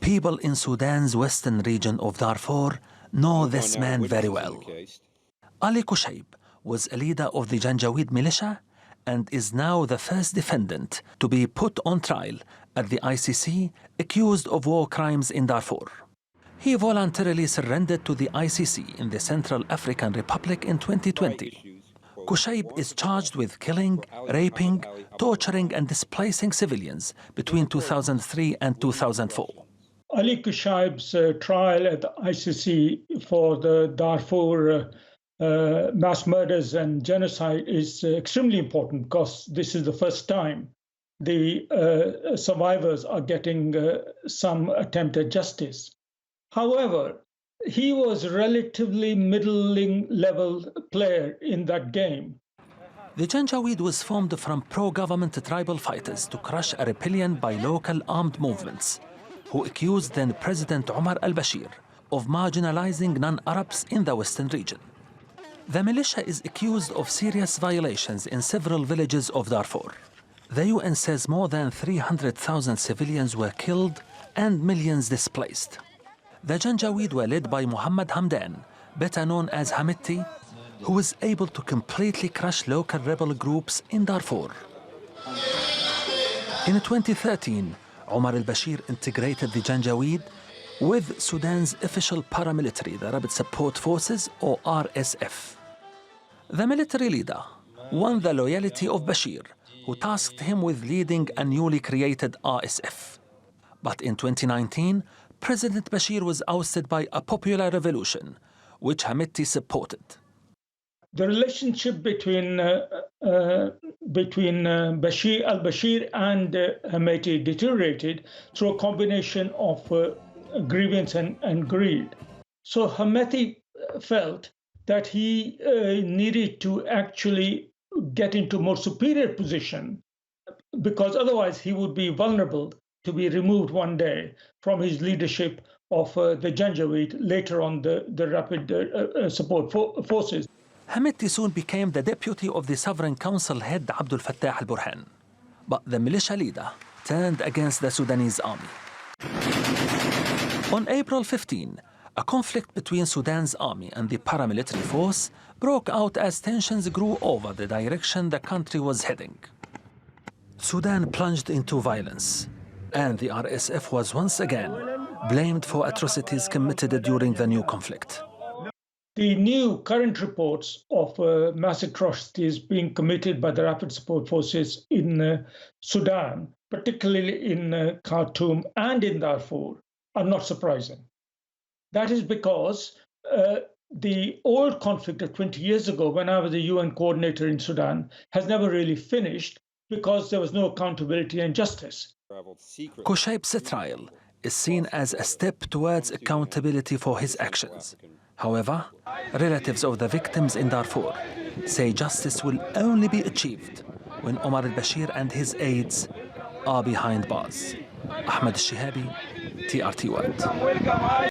People in Sudan's western region of Darfur know this man very well. Ali Kosheib was a leader of the Janjaweed militia and is now the first defendant to be put on trial at the ICC accused of war crimes in Darfur. He voluntarily surrendered to the ICC in the Central African Republic in 2020. Kosheib is charged with killing, raping, torturing and displacing civilians between 2003 and 2004. Ali Kosheib's trial at the ICC for the Darfur mass murders and genocide is extremely important because this is the first time the survivors are getting some attempt at justice. However, he was a relatively middling level player in that game. The Janjaweed was formed from pro-government tribal fighters to crush a rebellion by local armed movements who accused then President Ahmad al of marginalizing non-Arabs in the western region. The militia is accused of serious violations in several villages of Darfur. The UN says more than 300,000 civilians were killed and millions displaced. The Janjaweed were led by Muhammad Hamdan, better known as Hamitti, who was able to completely crush local rebel groups in Darfur. In 2013, Omar al-Bashir integrated the Janjaweed with Sudan's official paramilitary, the Rapid Support Forces, or RSF. The military leader won the loyalty of Bashir, who tasked him with leading a newly created RSF. But in 2019, President Bashir was ousted by a popular revolution, which Hamitti supported. The relationship between Bashir al-Bashir and Hamitti deteriorated through a combination of grievance and greed. So Hamitti felt that he needed to actually get into a more superior position because otherwise he would be vulnerable to be removed one day from his leadership of the Janjaweed, later on the Rapid Support Forces. Hamitti soon became the deputy of the Sovereign Council head Abdel Fattah al-Burhan. But the militia leader turned against the Sudanese army. On April 15, a conflict between Sudan's army and the paramilitary force broke out as tensions grew over the direction the country was heading. Sudan plunged into violence, and the RSF was once again blamed for atrocities committed during the new conflict. The new current reports of mass atrocities being committed by the Rapid Support Forces in Sudan, particularly in Khartoum and in Darfur, are not surprising. That is because the old conflict of 20 years ago, when I was the UN coordinator in Sudan, has never really finished because there was no accountability and justice. Kosheib's trial is seen as a step towards accountability for his actions. However, relatives of the victims in Darfur say justice will only be achieved when Omar al-Bashir and his aides are behind bars. Ahmad al Shehabi, TRT World.